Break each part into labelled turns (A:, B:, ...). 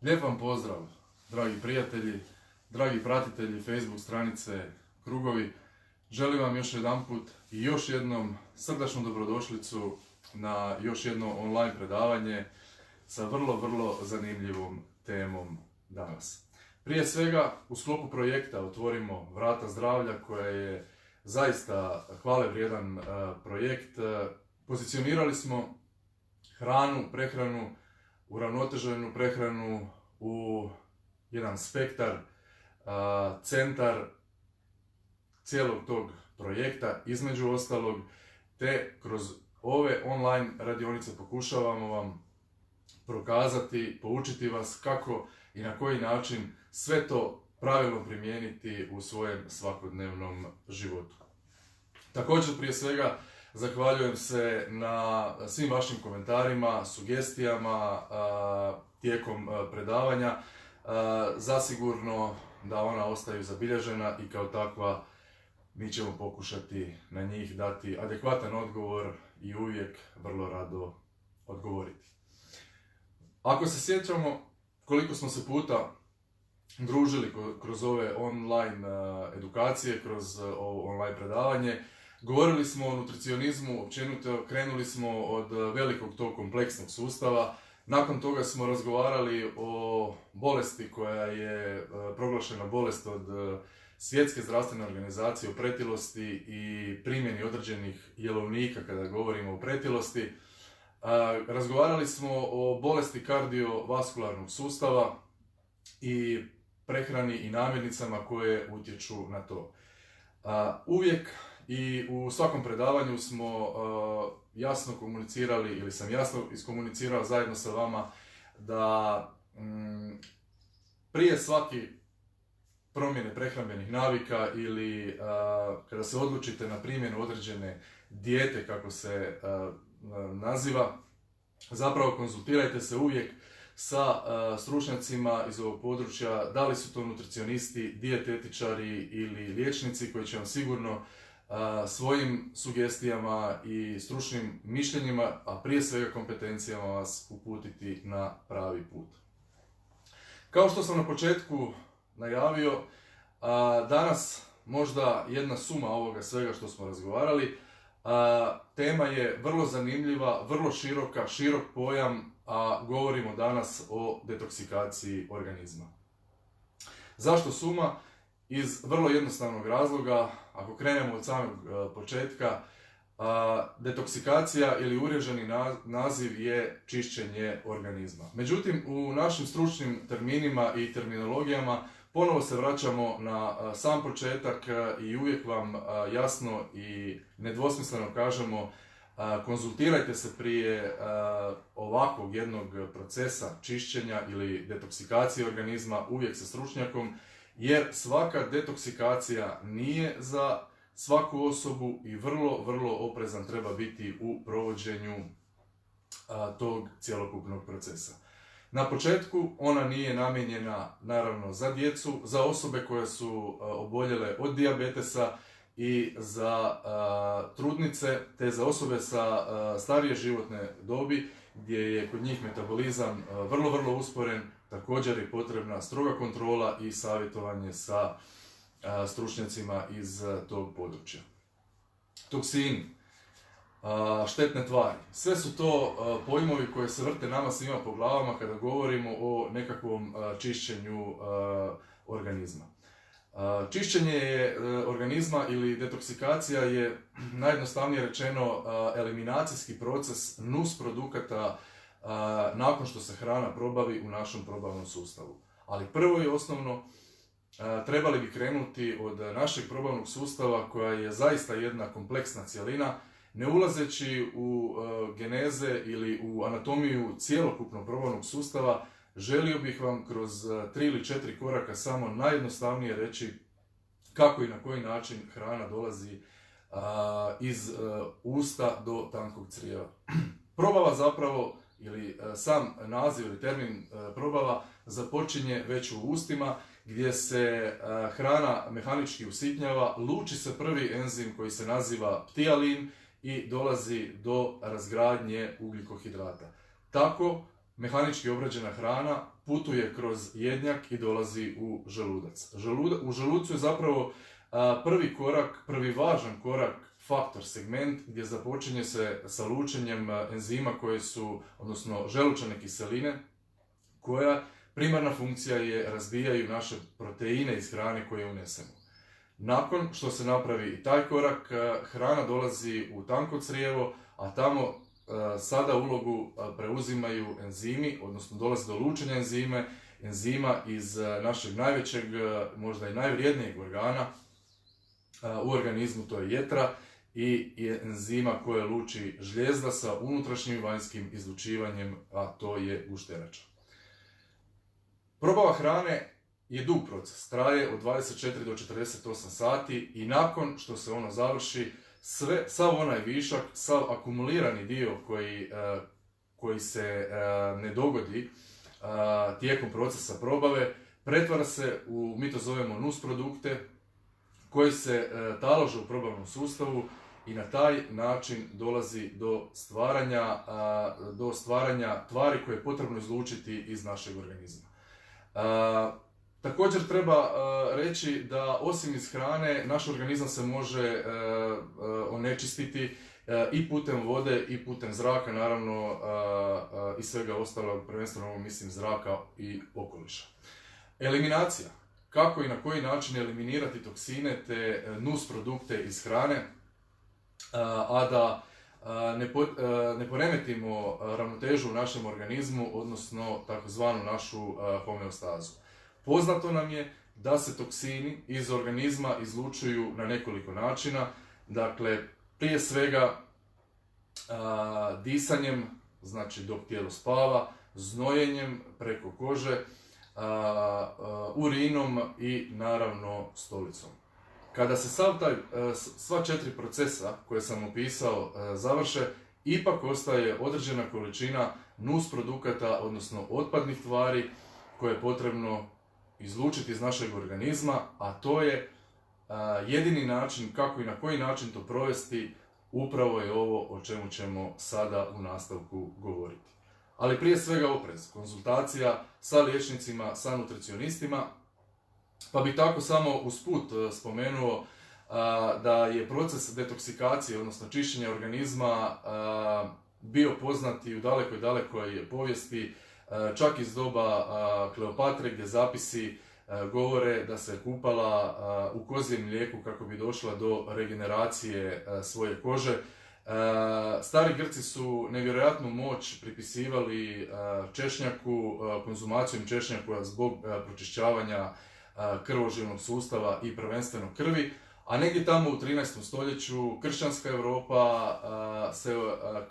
A: Lijep vam pozdrav, dragi prijatelji, dragi pratitelji Facebook stranice Krugovi. Želim vam još jedanput i još jednom srdačnu dobrodošlicu na još jedno online predavanje sa vrlo zanimljivom temom danas. Prije svega, u sklopu projekta Otvorimo vrata zdravlja, koja je zaista hvale vrijedan projekt, pozicionirali smo prehranu, uravnoteženu prehranu u jedan spektar, centar cijelog tog projekta, između ostalog, te kroz ove online radionice pokušavamo vam prokazati, poučiti vas kako i na koji način sve to pravilno primijeniti u svojem svakodnevnom životu. Također, prije svega, zahvaljujem se na svim vašim komentarima, sugestijama tijekom predavanja. Zasigurno da ona ostaju zabilježena i kao takva mi ćemo pokušati na njih dati adekvatan odgovor i uvijek vrlo rado odgovoriti. Ako se sjećamo koliko smo se puta družili kroz ove online edukacije, kroz ovo online predavanje, govorili smo o nutricionizmu, općenito krenuli smo od velikog tog kompleksnog sustava. Nakon toga smo razgovarali o bolesti koja je proglašena bolest od Svjetske zdravstvene organizacije, o pretilosti i primjeni određenih jelovnika kada govorimo o pretilosti. Razgovarali smo o bolesti kardiovaskularnog sustava i prehrani i namirnicama koje utječu na to. Uvijek i u svakom predavanju smo jasno komunicirali, ili sam jasno iskomunicirao zajedno sa vama, da prije svake promjene prehrambenih navika ili kada se odlučite na primjenu određene dijete, kako se naziva, zapravo konzultirajte se uvijek sa stručnjacima iz ovog područja, da li su to nutricionisti, dijetetičari ili liječnici koji će vam sigurno svojim sugestijama i stručnim mišljenjima, a prije svega kompetencijama, vas uputiti na pravi put. Kao što sam na početku najavio, danas možda jedna suma ovoga svega što smo razgovarali. Tema je vrlo zanimljiva, vrlo široka, širok pojam, a govorimo danas o detoksikaciji organizma. Zašto suma? Iz vrlo jednostavnog razloga. Ako krenemo od samog početka, detoksikacija ili uvriježeni naziv je čišćenje organizma. Međutim, u našim stručnim terminima i terminologijama ponovo se vraćamo na sam početak i uvijek vam jasno i nedvosmisleno kažemo: konzultirajte se prije ovakvog jednog procesa čišćenja ili detoksikacije organizma uvijek sa stručnjakom, jer svaka detoksikacija nije za svaku osobu i vrlo oprezan treba biti u provođenju tog cjelokupnog procesa. Na početku ona nije namijenjena naravno za djecu, za osobe koje su oboljele od dijabetesa i za trudnice, te za osobe sa starije životne dobi gdje je kod njih metabolizam vrlo usporen. Također je potrebna stroga kontrola i savjetovanje sa stručnjacima iz tog područja. Toksini, štetne tvari, sve su to pojmovi koje se vrte nama svima po glavama kada govorimo o nekakvom čišćenju organizma. Čišćenje organizma ili detoksikacija je, najjednostavnije rečeno, eliminacijski proces nusprodukata nakon što se hrana probavi u našem probavnom sustavu. Ali prvo i osnovno trebali bi krenuti od našeg probavnog sustava, koja je zaista jedna kompleksna cjelina. Ne ulazeći u geneze ili u anatomiju cjelokupnog probavnog sustava, želio bih vam kroz 3 ili 4 koraka samo najjednostavnije reći kako i na koji način hrana dolazi iz usta do tankog crijeva. Probava zapravo, ili sam naziv ili termin probava, započinje već u ustima, gdje se hrana mehanički usitnjava, luči se prvi enzim koji se naziva ptialin i dolazi do razgradnje ugljikohidrata. Tako mehanički obrađena hrana putuje kroz jednjak i dolazi u želudac. U želucu je zapravo prvi korak, prvi važan korak, faktor, segment gdje započinje se sa lučenjem enzima koje su, odnosno želučane kiseline, koja primarna funkcija je razbijaju naše proteine iz hrane koje unesemo. Nakon što se napravi i taj korak, hrana dolazi u tanko crijevo, a tamo sada ulogu preuzimaju enzimi, odnosno dolazi do lučenja enzima iz našeg najvećeg, možda i najvrijednijeg organa u organizmu, to je jetra, i enzima koje luči žlijezda sa unutrašnjim i vanjskim izlučivanjem, a to je gušterača. Probava hrane je dug proces, traje od 24 do 48 sati i nakon što se ono završi, sav onaj višak, sav akumulirani dio koji se ne dogodi tijekom procesa probave, pretvara se u, mi to zovemo nusprodukte, koji se talože u probavnom sustavu i na taj način dolazi do stvaranja tvari koje je potrebno izlučiti iz našeg organizma. Također treba reći da osim iz hrane, naš organizam se može onečistiti i putem vode i putem zraka, naravno i svega ostalog, prvenstveno mislim zraka i okoliša. Eliminacija. Kako i na koji način eliminirati toksine te nusprodukte iz hrane, a da ne poremetimo ravnotežu u našem organizmu, odnosno takozvanu našu homeostazu. Poznato nam je da se toksini iz organizma izlučuju na nekoliko načina, dakle prije svega disanjem, znači dok tijelo spava, znojenjem preko kože, urinom i naravno stolicom. Kada se sva 4 procesa koje sam opisao završe, ipak ostaje određena količina nusprodukata, odnosno otpadnih tvari koje je potrebno izlučiti iz našeg organizma, a to je jedini način kako i na koji način to provesti, upravo je ovo o čemu ćemo sada u nastavku govoriti. Ali prije svega oprez, konzultacija sa liječnicima, sa nutricionistima, pa bih tako samo usput spomenuo da je proces detoksikacije, odnosno čišćenja organizma, bio poznat i u dalekoj povijesti, čak iz doba Kleopatre, gdje zapisi govore da se kupala u kozjem mlijeku kako bi došla do regeneracije svoje kože. Stari Grci su nevjerojatnu moć pripisivali češnjaku, konzumacijom češnjaka zbog pročišćavanja krvožilnog sustava i prvenstveno krvi, a negdje tamo u 13. stoljeću kršćanska Europa se,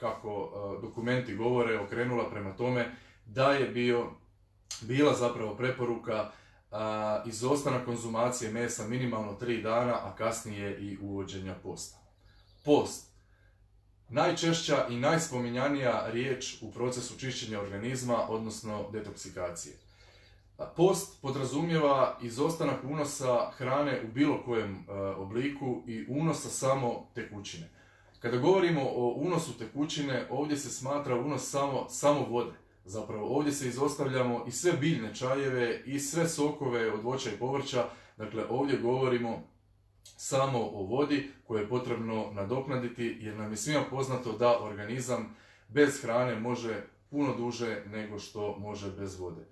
A: kako dokumenti govore, okrenula prema tome da je bila zapravo preporuka izostanak konzumacije mesa minimalno 3 dana, a kasnije i uvođenja posta. Post. Najčešća i najspominjanija riječ u procesu čišćenja organizma, odnosno detoksikacije. Post podrazumijeva izostanak unosa hrane u bilo kojem obliku i unosa samo tekućine. Kada govorimo o unosu tekućine, ovdje se smatra unos samo vode. Zapravo ovdje se izostavljamo i sve biljne čajeve i sve sokove od voća i povrća. Dakle, ovdje govorimo samo o vodi koju je potrebno nadoknaditi, jer nam je svima poznato da organizam bez hrane može puno duže nego što može bez vode.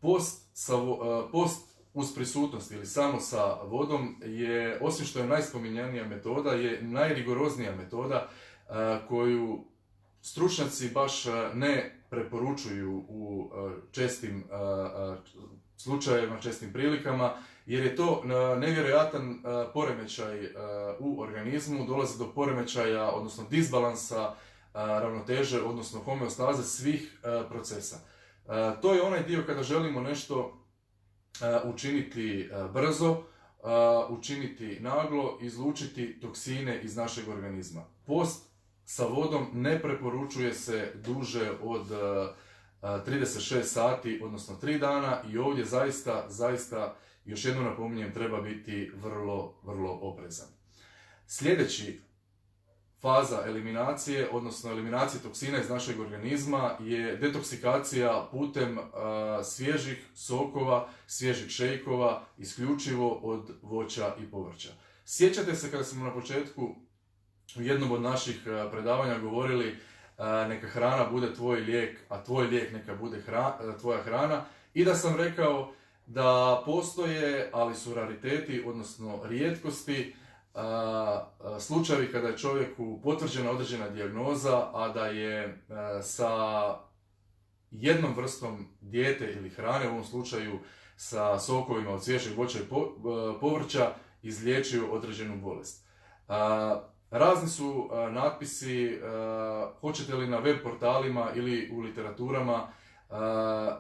A: Post uz prisutnost ili samo sa vodom je, osim što je najspominjanija metoda, je najrigoroznija metoda koju stručnjaci baš ne preporučuju u čestim slučajevima, čestim prilikama, jer je to nevjerojatan poremećaj u organizmu, dolazi do poremećaja, odnosno disbalansa ravnoteže, odnosno homeostaze svih procesa. To je onaj dio kada želimo nešto učiniti brzo, učiniti naglo, izlučiti toksine iz našeg organizma. Post sa vodom ne preporučuje se duže od 36 sati, odnosno 3 dana, i ovdje zaista, još jednom napominjem, treba biti vrlo oprezan. Sljedeći faza eliminacije, odnosno eliminacije toksina iz našeg organizma je detoksikacija putem svježih sokova, svježih šejkova, isključivo od voća i povrća. Sjećate se kada smo na početku u jednom od naših predavanja govorili neka hrana bude tvoj lijek, a tvoj lijek neka bude tvoja hrana, i da sam rekao da postoje, ali su rariteti, odnosno rijetkosti, slučajevi kada je čovjeku potvrđena određena dijagnoza, a da je sa jednom vrstom dijete ili hrane, u ovom slučaju sa sokovima od svježeg voća i povrća, izliječio određenu bolest. Razni su natpisi, hoćete li na web portalima ili u literaturama,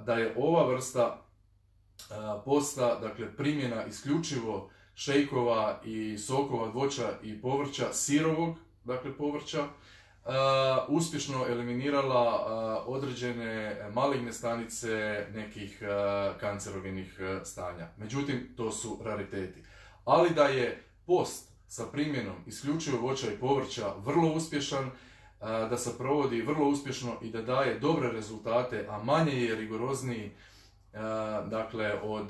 A: da je ova vrsta posta, dakle primjena isključivo šejkova i sokova od voća i povrća, sirovog, dakle povrća, uspješno eliminirala određene maligne stanice nekih kancerogenih stanja. Međutim, to su rariteti. Ali da je post sa primjenom isključivo voća i povrća vrlo uspješan, da se provodi vrlo uspješno i da daje dobre rezultate, a manje je rigorozniji, dakle, od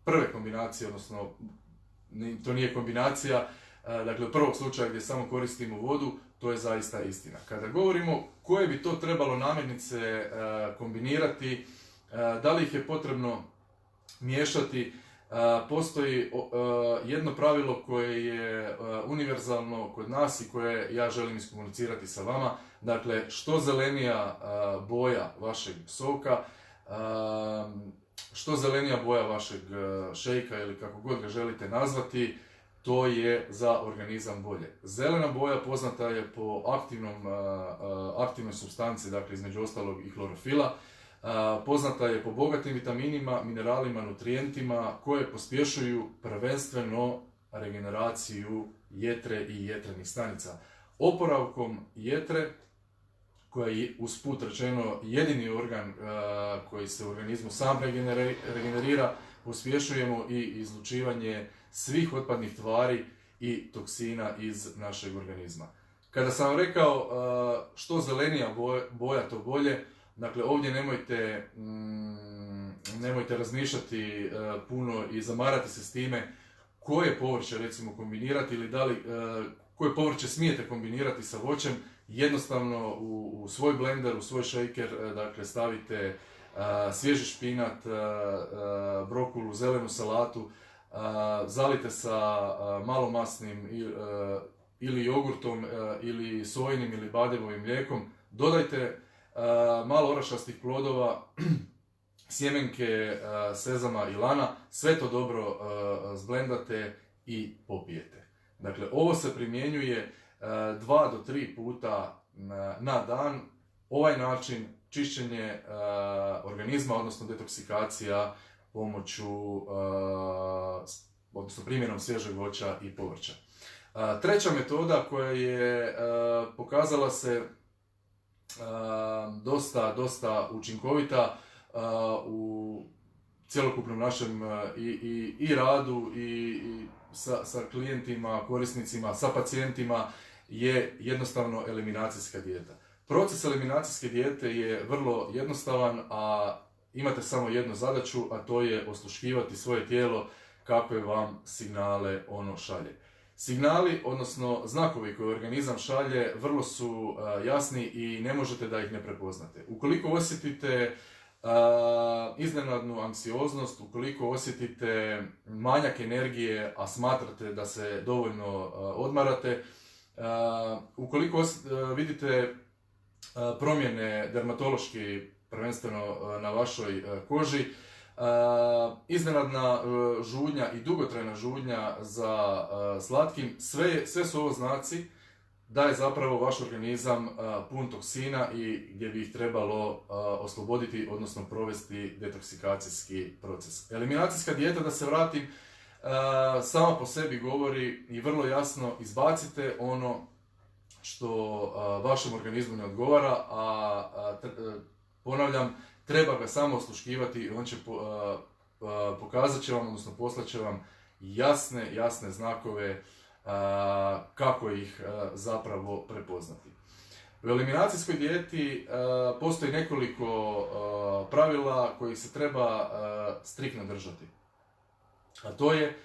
A: prve kombinacije, odnosno to nije kombinacija, dakle od prvog slučaja gdje samo koristimo vodu, to je zaista istina. Kada govorimo koje bi to trebalo namirnice kombinirati, da li ih je potrebno miješati, postoji jedno pravilo koje je univerzalno kod nas i koje ja želim iskomunicirati sa vama. Dakle, što zelenija boja vašeg soka, što zelenija boja vašeg šejka ili kako god ga želite nazvati, to je za organizam bolje. Zelena boja poznata je po aktivnoj supstanci, dakle između ostalog i klorofila. Poznata je po bogatim vitaminima, mineralima, nutrijentima koje pospješuju prvenstveno regeneraciju jetre i jetrenih stanica. Oporavkom jetre, koja je usput rečeno jedini organ koji se u organizmu sam regenerira, pospješujemo i izlučivanje svih otpadnih tvari i toksina iz našeg organizma. Kada sam vam rekao što zelenija boja to bolje, dakle ovdje nemojte razmišljati puno i zamarati se s time koje povrće recimo kombinirati ili koje povrće smijete kombinirati sa voćem. Jednostavno u svoj blender, u svoj shaker, dakle stavite svježi špinat, brokulu, zelenu salatu, zalite sa malomasnim ili jogurtom ili sojinim ili bademovim mlijekom, dodajte malo orašastih plodova, sjemenke sezama i lana, sve to dobro zblendate i popijete. Dakle, ovo se primjenjuje 2 do 3 puta na dan. Ovaj način čišćenje organizma, odnosno detoksikacija pomoću, odnosno primjenom svježeg voća i povrća. Treća metoda koja je pokazala se dosta učinkovita u cjelokupnom našem i radu i sa klijentima, korisnicima, sa pacijentima, je jednostavno eliminacijska dijeta. Proces eliminacijske dijete je vrlo jednostavan, a imate samo jednu zadaću, a to je osluškivati svoje tijelo kakve vam signale ono šalje. Signali, odnosno znakovi koje organizam šalje, vrlo su jasni i ne možete da ih ne prepoznate. Ukoliko osjetite iznenadnu anksioznost, ukoliko osjetite manjak energije, a smatrate da se dovoljno odmarate, ukoliko vidite promjene dermatološki, prvenstveno na vašoj koži, iznenadna žudnja i dugotrajna žudnja za slatkim, sve su ovo znaci da je zapravo vaš organizam pun toksina i gdje bi ih trebalo osloboditi, odnosno provesti detoksikacijski proces. Eliminacijska dijeta, da se vratim, sama po sebi govori i vrlo jasno: izbacite ono što vašem organizmu ne odgovara, a ponavljam, treba ga samo osluškivati i on će pokazat će vam, odnosno poslat će vam jasne znakove kako ih zapravo prepoznati. U eliminacijskoj dijeti postoji nekoliko pravila kojih se treba striktno držati. A to je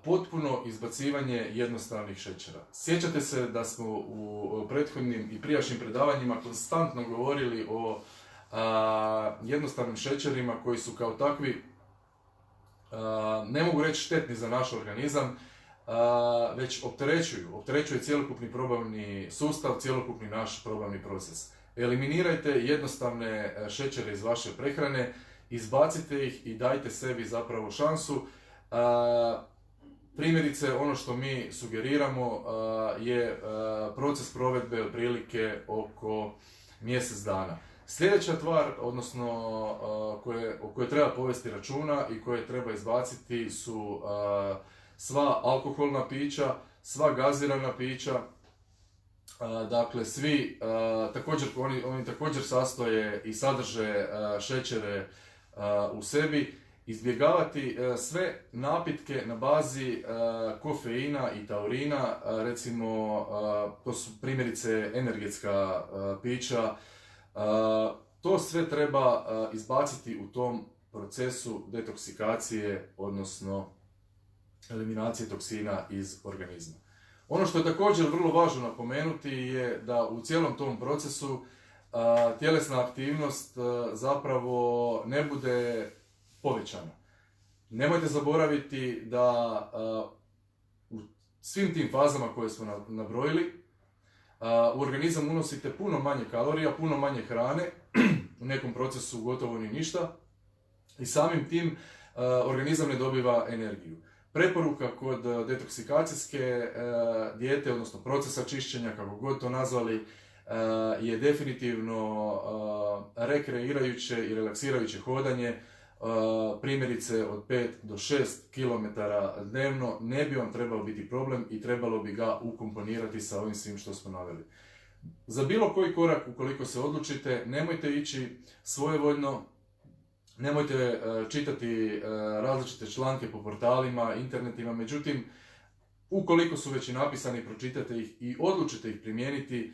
A: potpuno izbacivanje jednostavnih šećera. Sjećate se da smo u prethodnim i prijašnjim predavanjima konstantno govorili o jednostavnim šećerima koji su kao takvi, ne mogu reći štetni za naš organizam, već opterećuju cjelokupni probavni sustav, cjelokupni naš probavni proces. Eliminirajte jednostavne šećere iz vaše prehrane, izbacite ih i dajte sebi zapravo šansu. Primjerice, ono što mi sugeriramo je proces provedbe otprilike oko mjesec dana. Sljedeća tvar, odnosno o kojoj treba povesti računa i koje treba izbaciti su sva alkoholna pića, sva gazirana pića, dakle svi, također, oni također sastoje i sadrže šećere u sebi. Izbjegavati sve napitke na bazi kofeina i taurina, recimo to su primjerice energetska pića, to sve treba izbaciti u tom procesu detoksikacije, odnosno eliminacije toksina iz organizma. Ono što je također vrlo važno napomenuti je da u cijelom tom procesu tjelesna aktivnost zapravo ne bude povećana. Nemojte zaboraviti da u svim tim fazama koje smo nabrojili u organizam unosite puno manje kalorija, puno manje hrane, u nekom procesu gotovo ni ništa i samim tim organizam ne dobiva energiju. Preporuka kod detoksikacijske dijete, odnosno procesa čišćenja, kako god to nazvali, je definitivno rekreirajuće i relaksirajuće hodanje, primjerice od 5 do 6 km dnevno ne bi vam trebao biti problem i trebalo bi ga ukomponirati sa ovim svim što smo naveli. Za bilo koji korak, ukoliko se odlučite, nemojte ići svojevoljno, nemojte čitati različite članke po portalima, internetima, međutim, ukoliko su već i napisani, pročitajte ih i odlučite ih primijeniti,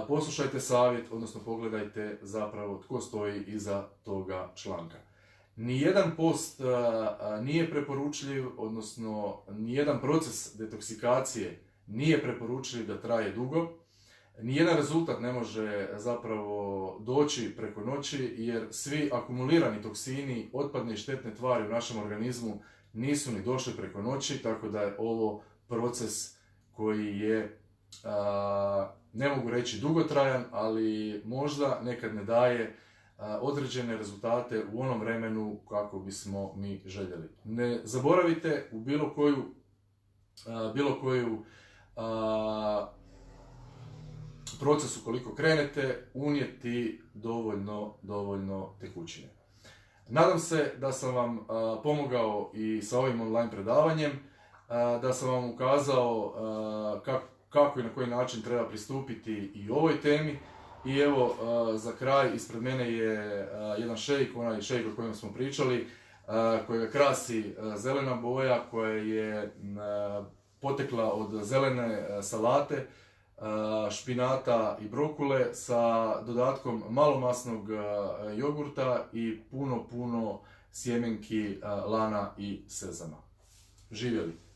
A: poslušajte savjet, odnosno pogledajte zapravo tko stoji iza toga članka. Nijedan post nije preporučljiv, odnosno nijedan proces detoksikacije nije preporučljiv da traje dugo. Nijedan rezultat ne može zapravo doći preko noći, jer svi akumulirani toksini, otpadne i štetne tvari u našem organizmu nisu ni došli preko noći, tako da je ovo proces koji je, ne mogu reći dugotrajan, ali možda nekad ne daje određene rezultate u onom vremenu kako bismo mi željeli. Ne zaboravite u bilo koju proces ukoliko krenete unijeti dovoljno tekućine. Nadam se da sam vam pomogao i sa ovim online predavanjem, da sam vam ukazao kako i na koji način treba pristupiti i ovoj temi. I evo, za kraj, ispred mene je jedan šejk, onaj šejk o kojem smo pričali, kojega krasi zelena boja koja je potekla od zelene salate, špinata i brokule sa dodatkom malomasnog jogurta i puno sjemenki lana i sezama. Živjeli!